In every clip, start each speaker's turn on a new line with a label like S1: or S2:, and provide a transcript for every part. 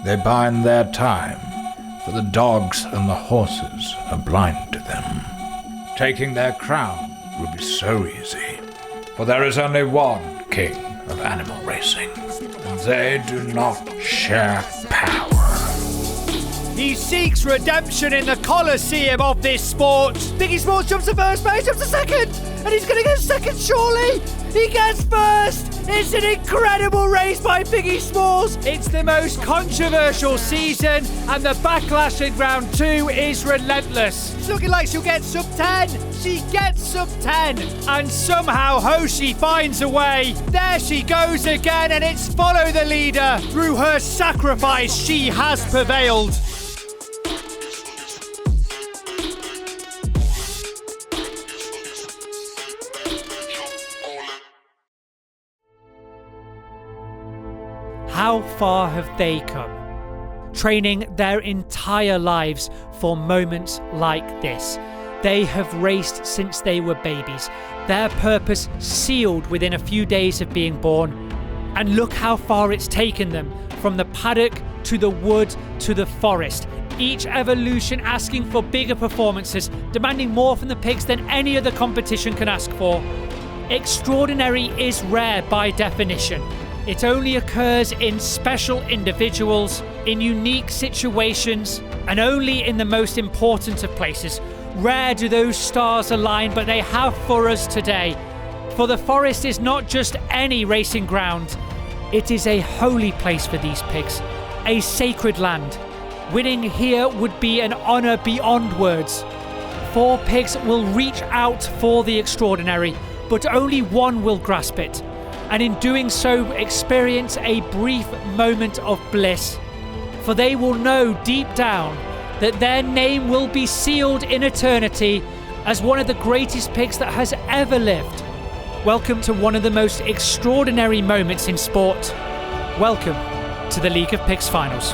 S1: They bide their time, for the dogs and the horses are blind to them. Taking their crown will be so easy, for there is only one king of animal racing, and they do not share power.
S2: He seeks redemption in the Colosseum of this sport. Piggy Smalls jumps to first base, jumps to second, and he's going to get second surely. He gets first. It's an incredible race by Piggy Smalls. It's the most controversial season, and the backlash in round 2 is relentless. It's looking like she'll get sub 10. She gets sub 10, and somehow Hoshi finds a way. There she goes again, and it's follow the leader. Through her sacrifice, she has prevailed. How far have they come? Training their entire lives for moments like this. They have raced since they were babies, their purpose sealed within a few days of being born. And look how far it's taken them, from the paddock to the wood to the forest. Each evolution asking for bigger performances, demanding more from the pigs than any other competition can ask for. Extraordinary is rare by definition. It only occurs in special individuals, in unique situations, and only in the most important of places. Rare do those stars align, but they have for us today. For the forest is not just any racing ground. It is a holy place for these pigs, a sacred land. Winning here would be an honour beyond words. 4 pigs will reach out for the extraordinary, but only one will grasp it. And in doing so experience a brief moment of bliss. For they will know deep down that their name will be sealed in eternity as one of the greatest pigs that has ever lived. Welcome to one of the most extraordinary moments in sport. Welcome to the League of Pigs Finals.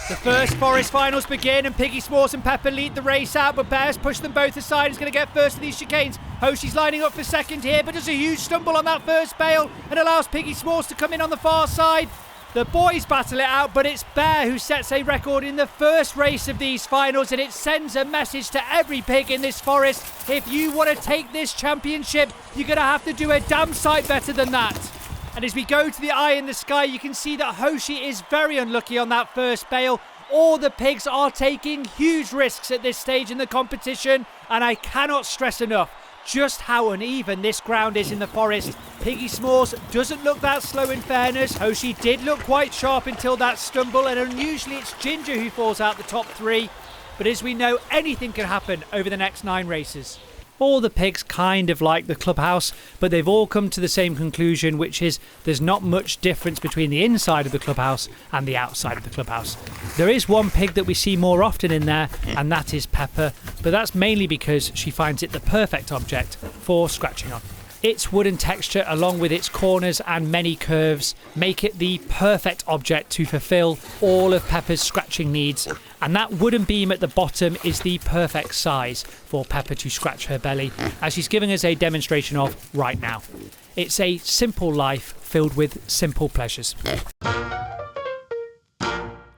S2: The first Forest Finals begin, and Piggy Smalls and Pepper lead the race out, but Bear's pushed them both aside. He's going to get first of these chicanes. Hoshi's lining up for second here, but does a huge stumble on that first bale and allows Piggy Smalls to come in on the far side. The boys battle it out, but it's Bear who sets a record in the first race of these finals, and it sends a message to every pig in this forest. If you want to take this championship, you're going to have to do a damn sight better than that. And as we go to the eye in the sky, you can see that Hoshi is very unlucky on that first bale. All the pigs are taking huge risks at this stage in the competition, and I cannot stress enough just how uneven this ground is in the forest. Piggy Smalls doesn't look that slow in fairness. Hoshi did look quite sharp until that stumble, and unusually it's Ginger who falls out the top 3. But as we know, anything can happen over the next 9 races. All the pigs kind of like the clubhouse, but they've all come to the same conclusion, which is there's not much difference between the inside of the clubhouse and the outside of the clubhouse. There is one pig that we see more often in there, and that is Pepper, but that's mainly because she finds it the perfect object for scratching on. Its wooden texture, along with its corners and many curves, make it the perfect object to fulfill all of Pepper's scratching needs. And that wooden beam at the bottom is the perfect size for Pepper to scratch her belly, as she's giving us a demonstration of right now. It's a simple life filled with simple pleasures.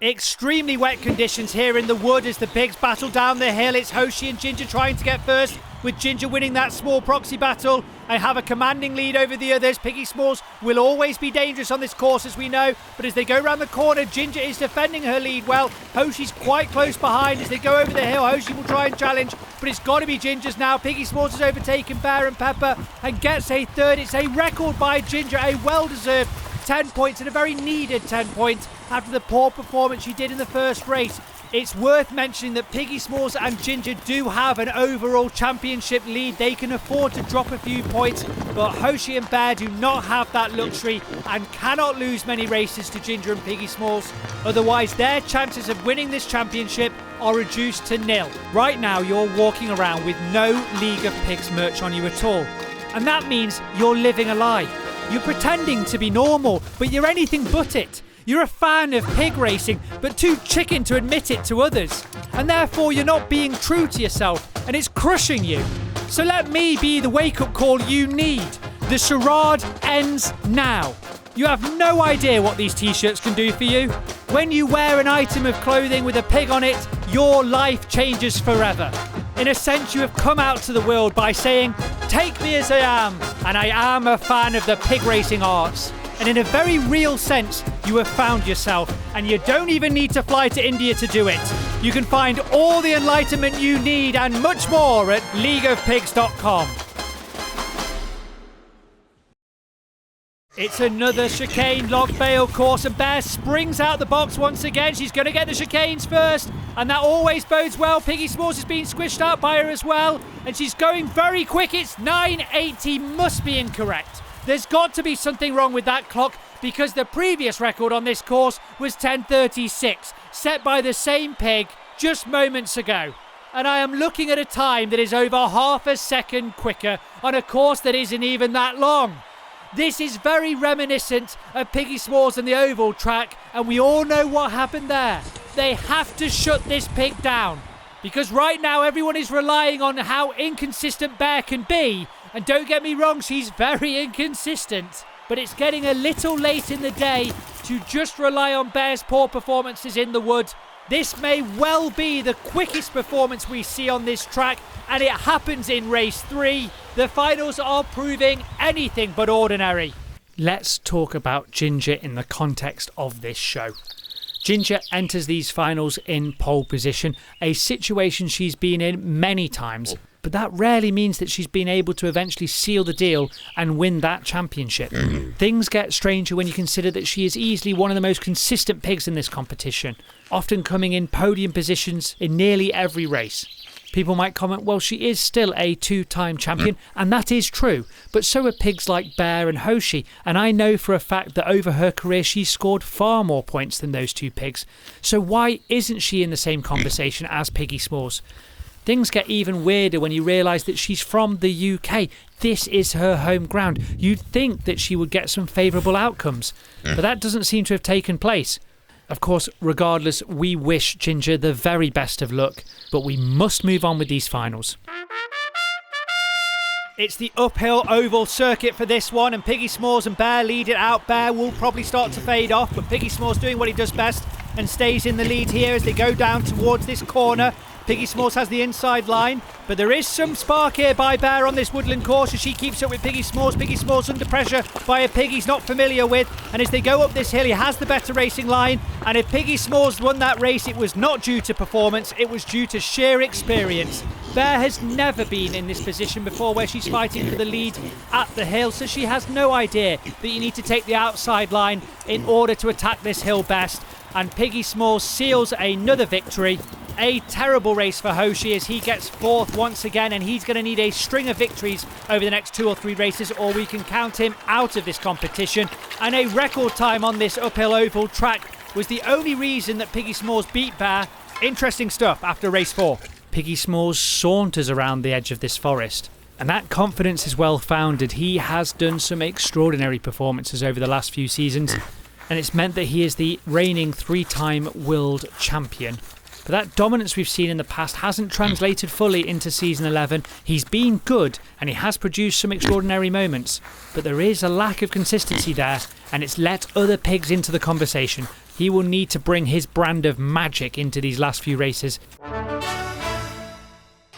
S2: Extremely wet conditions here in the wood as the pigs battle down the hill. It's Hoshi and Ginger trying to get first, with Ginger winning that small proxy battle. I have a commanding lead over the others. Piggy Smalls will always be dangerous on this course, as we know, but as they go around the corner, Ginger is defending her lead well. Hoshi's quite close behind. As they go over the hill, Hoshi will try and challenge, but it's got to be Ginger's now. Piggy Smalls has overtaken Bear and Pepper and gets a third. It's a record by Ginger, a well-deserved 10 points and a very needed 10 points after the poor performance she did in the first race. It's worth mentioning that Piggy Smalls and Ginger do have an overall championship lead. They can afford to drop a few points, but Hoshi and Bear do not have that luxury and cannot lose many races to Ginger and Piggy Smalls. Otherwise, their chances of winning this championship are reduced to nil. Right now, you're walking around with no League of Pigs merch on you at all. And that means you're living a lie. You're pretending to be normal, but you're anything but it. You're a fan of pig racing, but too chicken to admit it to others. And therefore you're not being true to yourself, and it's crushing you. So let me be the wake-up call you need. The charade ends now. You have no idea what these t-shirts can do for you. When you wear an item of clothing with a pig on it, your life changes forever. In a sense, you have come out to the world by saying, "Take me as I am, and I am a fan of the pig racing arts." And in a very real sense, you have found yourself, and you don't even need to fly to India to do it. You can find all the enlightenment you need and much more at leagueofpigs.com. It's another chicane log bale course, and Bear springs out the box once again. She's going to get the chicanes first, and that always bodes well. Piggy Smalls is being squished out by her as well, and she's going very quick. It's 9:80, must be incorrect. There's got to be something wrong with that clock, because the previous record on this course was 10:36, set by the same pig just moments ago. And I am looking at a time that is over half a second quicker on a course that isn't even that long. This is very reminiscent of Piggy Smalls and the oval track, and we all know what happened there. They have to shut this pig down, because right now everyone is relying on how inconsistent Bear can be, and don't get me wrong, she's very inconsistent, but it's getting a little late in the day to just rely on Bear's poor performances in the wood. This may well be the quickest performance we see on this track, and it happens in race 3. The finals are proving anything but ordinary. Let's talk about Ginger in the context of this show. Ginger enters these finals in pole position, a situation she's been in many times, but that rarely means that she's been able to eventually seal the deal and win that championship. Things get stranger when you consider that she is easily one of the most consistent pigs in this competition, often coming in podium positions in nearly every race. People might comment, well, she is still a 2-time champion, and that is true, but so are pigs like Bear and Hoshi, and I know for a fact that over her career she's scored far more points than those two pigs. So why isn't she in the same conversation as Piggy Smalls? Things get even weirder when you realise that she's from the UK. This is her home ground. You'd think that she would get some favourable outcomes, but that doesn't seem to have taken place. Of course, regardless, we wish Ginger the very best of luck, but we must move on with these finals. It's the uphill oval circuit for this one, and Piggy Smalls and Bear lead it out. Bear will probably start to fade off, but Piggy Smalls doing what he does best and stays in the lead here as they go down towards this corner. Piggy Smalls has the inside line, but there is some spark here by Bear on this woodland course as she keeps up with Piggy Smalls. Piggy Smalls under pressure by a pig he's not familiar with, and as they go up this hill, he has the better racing line, and if Piggy Smalls won that race, it was not due to performance, it was due to sheer experience. Bear has never been in this position before where she's fighting for the lead at the hill, so she has no idea that you need to take the outside line in order to attack this hill best, and Piggy Smalls seals another victory. A terrible race for Hoshi as he gets 4th once again, and he's going to need a string of victories over the next 2 or 3 races, or we can count him out of this competition. And a record time on this uphill oval track was the only reason that Piggy Smalls beat Bear. Interesting stuff after race 4. Piggy Smalls saunters around the edge of this forest, and that confidence is well founded. He has done some extraordinary performances over the last few seasons, and it's meant that he is the reigning 3-time world champion. But that dominance we've seen in the past hasn't translated fully into season 11. He's been good and he has produced some extraordinary moments, but there is a lack of consistency there, and it's let other pigs into the conversation. He will need to bring his brand of magic into these last few races.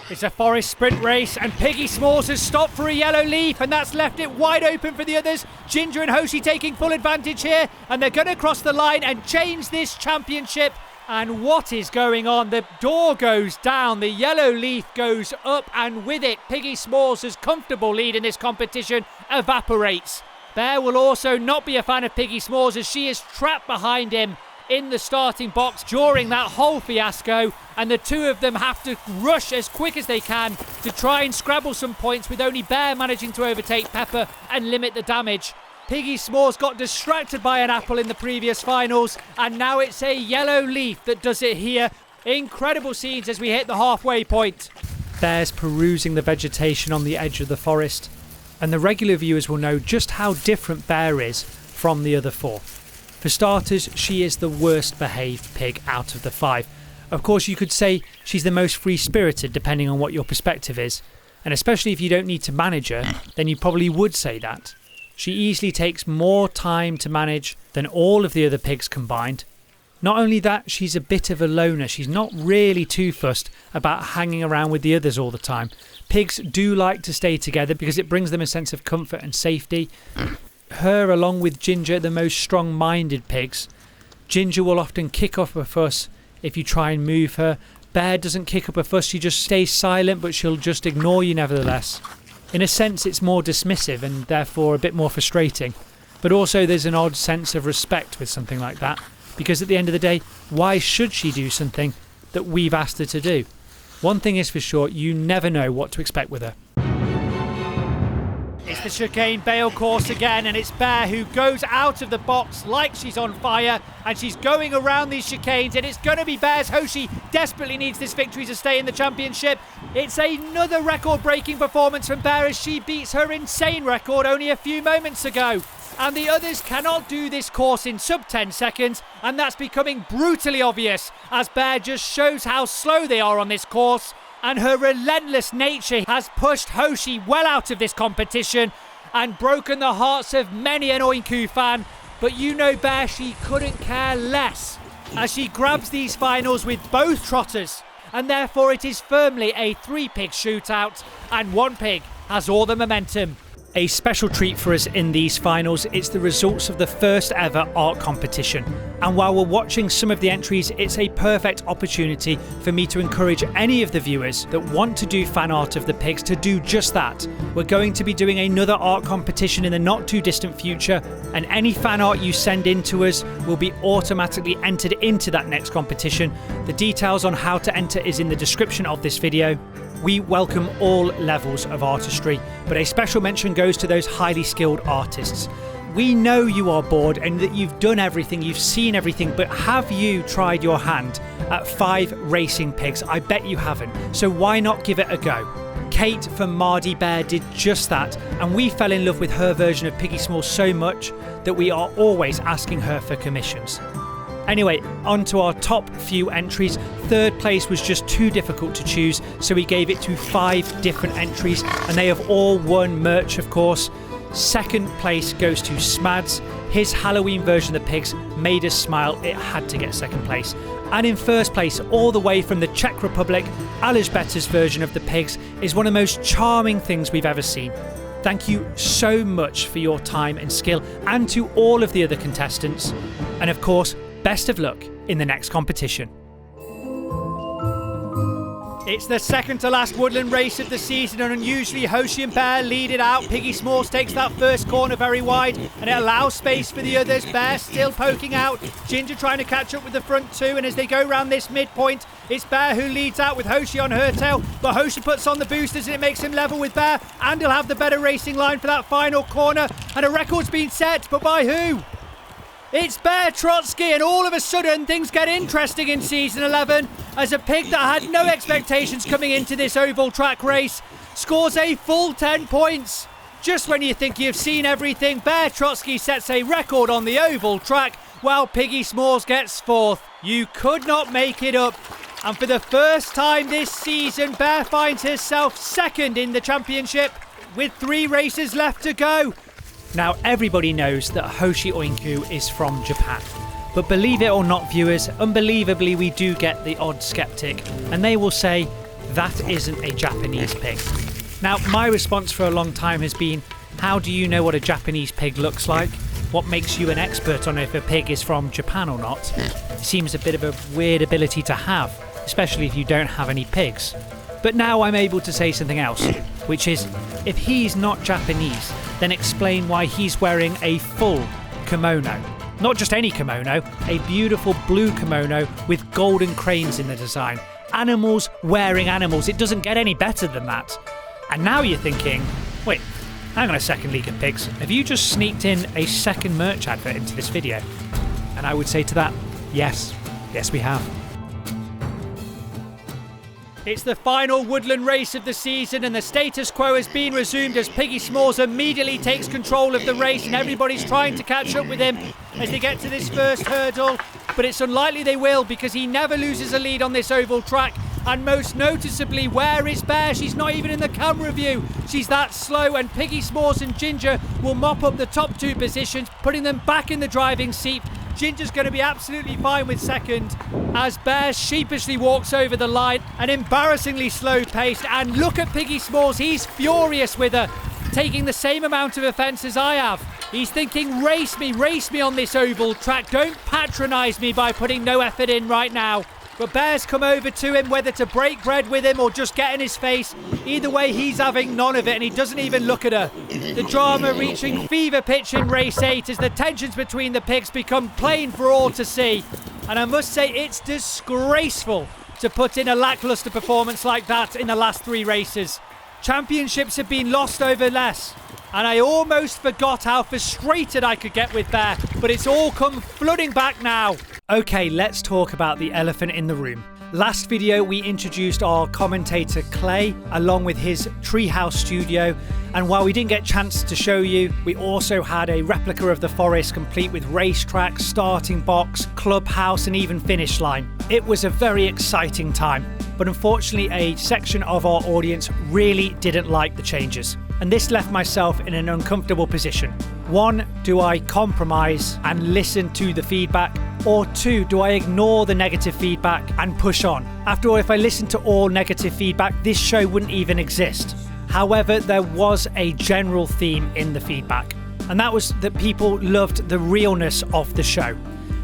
S2: It's a forest sprint race, and Piggy Smalls has stopped for a yellow leaf, and that's left it wide open for the others. Ginger and Hoshi taking full advantage here, and they're going to cross the line and change this championship. And what is going on? The door goes down, the yellow leaf goes up, and with it, Piggy Smalls' comfortable lead in this competition evaporates. Bear will also not be a fan of Piggy Smalls as she is trapped behind him in the starting box during that whole fiasco, and the two of them have to rush as quick as they can to try and scrabble some points, with only Bear managing to overtake Pepper and limit the damage. Piggy Smalls got distracted by an apple in the previous finals, and now it's a yellow leaf that does it here. Incredible scenes as we hit the halfway point. Bear's perusing the vegetation on the edge of the forest, and the regular viewers will know just how different Bear is from the other 4. For starters, she is the worst behaved pig out of the 5. Of course, you could say she's the most free-spirited, depending on what your perspective is, and especially if you don't need to manage her, then you probably would say that. She easily takes more time to manage than all of the other pigs combined. Not only that, she's a bit of a loner. She's not really too fussed about hanging around with the others all the time. Pigs do like to stay together because it brings them a sense of comfort and safety. Her, along with Ginger, the most strong-minded pigs. Ginger will often kick up a fuss if you try and move her. Bear doesn't kick up a fuss, she just stays silent, but she'll just ignore you nevertheless. In a sense, it's more dismissive and therefore a bit more frustrating. But also there's an odd sense of respect with something like that. Because at the end of the day, why should she do something that we've asked her to do? One thing is for sure, you never know what to expect with her. It's the chicane bale course again, and it's Bear who goes out of the box like she's on fire, and she's going around these chicanes, and it's going to be Bear's. Hoshi desperately needs this victory to stay in the championship. It's another record-breaking performance from Bear as she beats her insane record only a few moments ago. And the others cannot do this course in sub 10 seconds, and that's becoming brutally obvious as Bear just shows how slow they are on this course, and her relentless nature has pushed Hoshi well out of this competition and broken the hearts of many an Oinku fan. But you know Bear, she couldn't care less as she grabs these finals with both trotters, and therefore it is firmly a 3-pig shootout, and one pig has all the momentum. A special treat for us in these finals, it's the results of the first ever art competition. And while we're watching some of the entries, it's a perfect opportunity for me to encourage any of the viewers that want to do fan art of the pigs to do just that. We're going to be doing another art competition in the not too distant future, and any fan art you send in to us will be automatically entered into that next competition. The details on how to enter is in the description of this video. We welcome all levels of artistry, but a special mention goes to those highly skilled artists. We know you are bored and that you've done everything, you've seen everything, but have you tried your hand at 5 racing pigs? I bet you haven't, so why not give it a go? Kate from Mardy Bear did just that, and we fell in love with her version of Piggy Smalls so much that we are always asking her for commissions. Anyway, on to our top few entries. 3rd place was just too difficult to choose, so we gave it to 5 different entries, and they have all won merch, of course. 2nd place goes to Smads. His Halloween version of the pigs made us smile. It had to get 2nd place. And in 1st place, all the way from the Czech Republic, Alžběta's version of the pigs is one of the most charming things we've ever seen. Thank you so much for your time and skill, and to all of the other contestants. And of course, best of luck in the next competition. It's the second to last woodland race of the season, and unusually Hoshi and Bear lead it out. Piggy Smalls takes that first corner very wide, and it allows space for the others. Bear still poking out, Ginger trying to catch up with the front two, and as they go round this midpoint, it's Bear who leads out with Hoshi on her tail, but Hoshi puts on the boosters and it makes him level with Bear, and he'll have the better racing line for that final corner, and a record's been set, but by who? It's Bear Trotsky, and all of a sudden things get interesting in season 11 as a pig that had no expectations coming into this oval track race scores a full 10 points. Just when you think you've seen everything, Bear Trotsky sets a record on the oval track while Piggy Smalls gets 4th. You could not make it up. And for the first time this season, Bear finds herself 2nd in the championship with 3 races left to go. Now, everybody knows that Hoshi Oinku is from Japan. But believe it or not, viewers, unbelievably we do get the odd skeptic, and they will say, that isn't a Japanese pig. Now, my response for a long time has been, how do you know what a Japanese pig looks like? What makes you an expert on if a pig is from Japan or not? It seems a bit of a weird ability to have, especially if you don't have any pigs. But now I'm able to say something else, which is, if he's not Japanese, then explain why he's wearing a full kimono. Not just any kimono, a beautiful blue kimono with golden cranes in the design. Animals wearing animals, it doesn't get any better than that. And now you're thinking, wait, hang on a second, League of Pigs, have you just sneaked in a second merch advert into this video? And I would say to that, yes we have. It's the final woodland race of the season, and the status quo has been resumed as Piggy Smalls immediately takes control of the race, and everybody's trying to catch up with him as they get to this first hurdle. But it's unlikely they will, because he never loses a lead on this oval track. And most noticeably, where is Bear? She's not even in the camera view. She's that slow, and Piggy Smalls and Ginger will mop up the top 2 positions, putting them back in the driving seat. Ginger's going to be absolutely fine with second as Bear sheepishly walks over the line, an embarrassingly slow pace. And look at Piggy Smalls, he's furious with her, taking the same amount of offence as I have. He's thinking, race me on this oval track. Don't patronise me by putting no effort in right now. But Bear's come over to him, whether to break bread with him or just get in his face. Either way, he's having none of it, and he doesn't even look at her. The drama reaching fever pitch in race 8 as the tensions between the pigs become plain for all to see. And I must say, it's disgraceful to put in a lacklustre performance like that in the last 3 races. Championships have been lost over less, and I almost forgot how frustrated I could get with Bear, but it's all come flooding back now. Okay, let's talk about the elephant in the room. Last video, we introduced our commentator Clay, along with his Treehouse Studio. And while we didn't get a chance to show you, we also had a replica of the forest complete with racetrack, starting box, clubhouse, and even finish line. It was a very exciting time, but unfortunately, a section of our audience really didn't like the changes. And this left myself in an uncomfortable position. 1, do I compromise and listen to the feedback? Or 2, do I ignore the negative feedback and push on? After all, if I listened to all negative feedback, this show wouldn't even exist. However, there was a general theme in the feedback, and that was that people loved the realness of the show.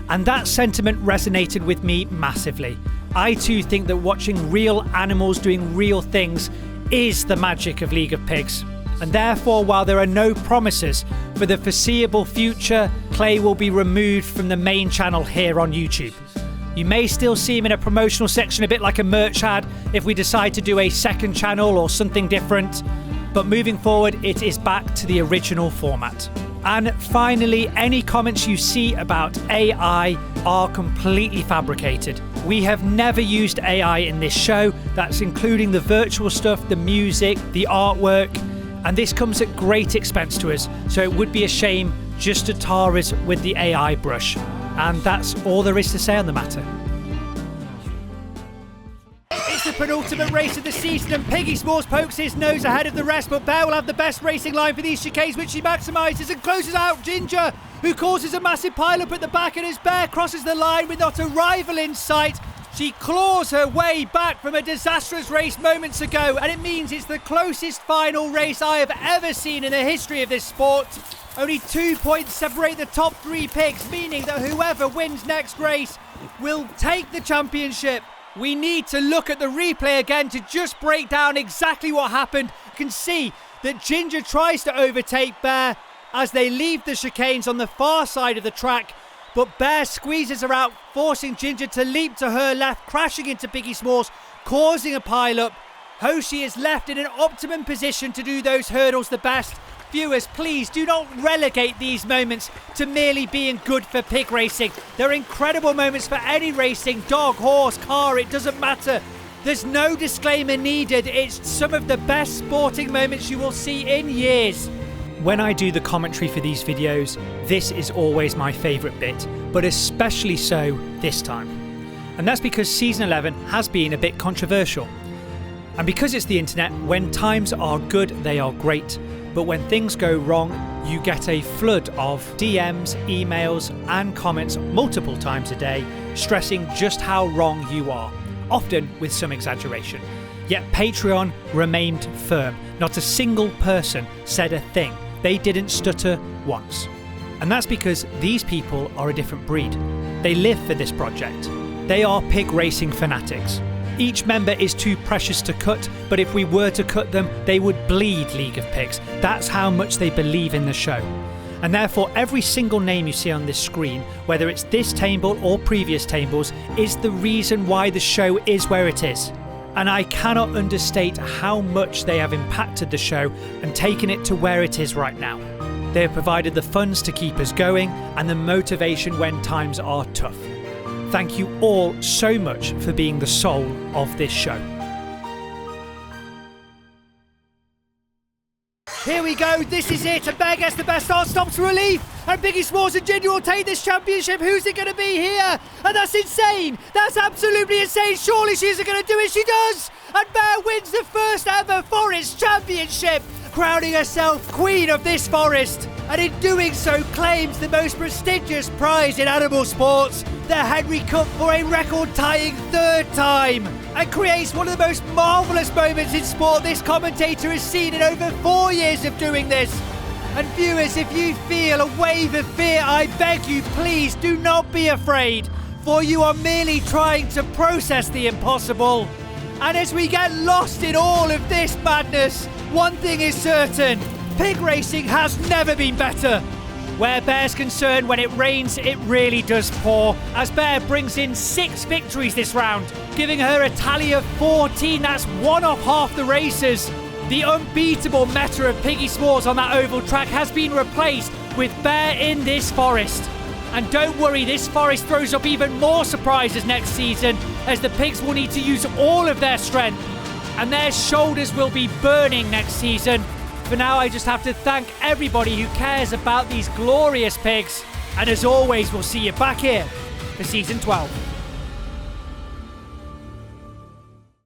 S2: And that sentiment resonated with me massively. I too think that watching real animals doing real things is the magic of League of Pigs. And therefore, while there are no promises for the foreseeable future, Clay will be removed from the main channel here on YouTube. You may still see him in a promotional section, a bit like a merch ad, if we decide to do a second channel or something different. But moving forward, it is back to the original format. And finally, any comments you see about AI are completely fabricated. We have never used AI in this show. That's including the virtual stuff, the music, the artwork. And this comes at great expense to us, so it would be a shame just to tar us with the AI brush. And that's all there is to say on the matter. It's the penultimate race of the season, and Piggy Smalls pokes his nose ahead of the rest, but Bear will have the best racing line for these chicanes, which she maximises and closes out Ginger, who causes a massive pile-up at the back, and as Bear crosses the line with not a rival in sight, she claws her way back from a disastrous race moments ago, and it means it's the closest final race I have ever seen in the history of this sport. Only 2 points separate the top 3 pigs, meaning that whoever wins next race will take the championship. We need to look at the replay again to just break down exactly what happened. You can see that Ginger tries to overtake Bear as they leave the chicanes on the far side of the track, but Bear squeezes her out, forcing Ginger to leap to her left, crashing into Piggy Smalls, causing a pile-up. Hoshi is left in an optimum position to do those hurdles the best. Viewers, please do not relegate these moments to merely being good for pig racing. They're incredible moments for any racing, dog, horse, car, it doesn't matter. There's no disclaimer needed. It's some of the best sporting moments you will see in years.
S3: When I do the commentary for these videos, this is always my favourite bit, but especially so this time. And that's because Season 11 has been a bit controversial. And because it's the internet, when times are good, they are great. But when things go wrong, you get a flood of DMs, emails and comments multiple times a day, stressing just how wrong you are, often with some exaggeration. Yet Patreon remained firm. Not a single person said a thing. They didn't stutter once. And that's because these people are a different breed. They live for this project. They are pig racing fanatics. Each member is too precious to cut, but if we were to cut them, they would bleed League of Pigs. That's how much they believe in the show. And therefore, every single name you see on this screen, whether it's this table or previous tables, is the reason why the show is where it is. And I cannot understate how much they have impacted the show and taken it to where it is right now. They have provided the funds to keep us going and the motivation when times are tough. Thank you all so much for being the soul of this show.
S2: Here we go, this is it, and Bear gets the best start, stops for relief. And Piggy Smalls and Ginger will take this championship. Who's it going to be here? And that's insane. That's absolutely insane. Surely she's going to do it. She does. And Bear wins the first ever Forest Championship, crowning herself queen of this forest. And in doing so claims the most prestigious prize in animal sports, the Henry Cup, for a record-tying third time, and creates one of the most marvellous moments in sport this commentator has seen in over 4 years of doing this. And viewers, if you feel a wave of fear, I beg you, please do not be afraid, for you are merely trying to process the impossible. And as we get lost in all of this madness, one thing is certain: pig racing has never been better. Where Bear's concerned, when it rains, it really does pour, as Bear brings in 6 victories this round, giving her a tally of 14. That's one off half the races. The unbeatable meta of Piggy Smalls on that oval track has been replaced with Bear in this forest. And don't worry, this forest throws up even more surprises next season, as the pigs will need to use all of their strength, and their shoulders will be burning next season. For now, I just have to thank everybody who cares about these glorious pigs, and as always, we'll see you back here for Season 12.